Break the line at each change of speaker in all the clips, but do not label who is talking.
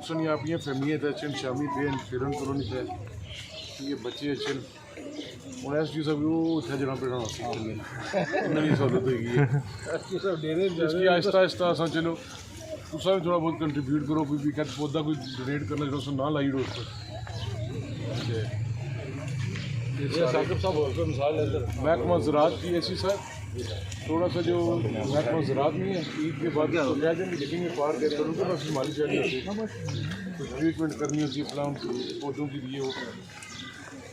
سنی آپ یہ فیملی تھے چن شامی بین فیرن کالونی تھے یہ بچے چن اور ایس ٹی صاحب وہ تھے جناب پیڑا نئی سہولت ہوئی ہے اس کی آہستہ آہستہ آسان چلو تو بھی تھوڑا بہت کنٹریبیوٹ کرو کوئی بھی کہتے پودا کوئی ڈونیٹ کرنا جو نہ لائی رو محکمہ زراعت کی ایسی سر تھوڑا سا جو محکمہ زراعت نہیں ہے عید کے بعد کہہ دیں گے لیکن یہ پارک ہے کروں تو بس مالی چاہیے کچھ ٹریٹمنٹ کرنی ہوتی ہے اسلام پودوں کے لیے وہ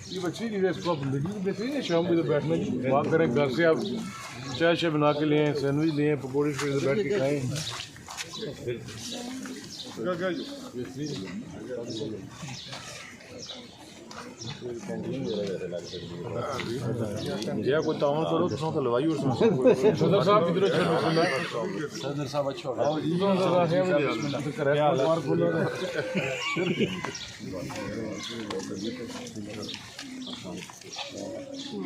یہ بچی چیز ہے اس کو آپ زندگی میں دیکھیں شام کو بیٹھنا جی بات کریں گھر سے آپ چائے شائے بنا کے لیں سینڈوچ لیں پکوڑے شکوڑے بیٹھ کے کھائیں جی کوئی تعاون کرو تو تو لوائی اور صدر صاحب کدھر صدر صاحب اچھا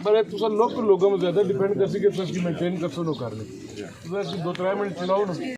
بڑے تو لوگ لوگوں میں زیادہ ڈپینڈ کر سکے تو اس کی مینٹین کر سو کر لیں 2-3 منٹ چلاؤ نا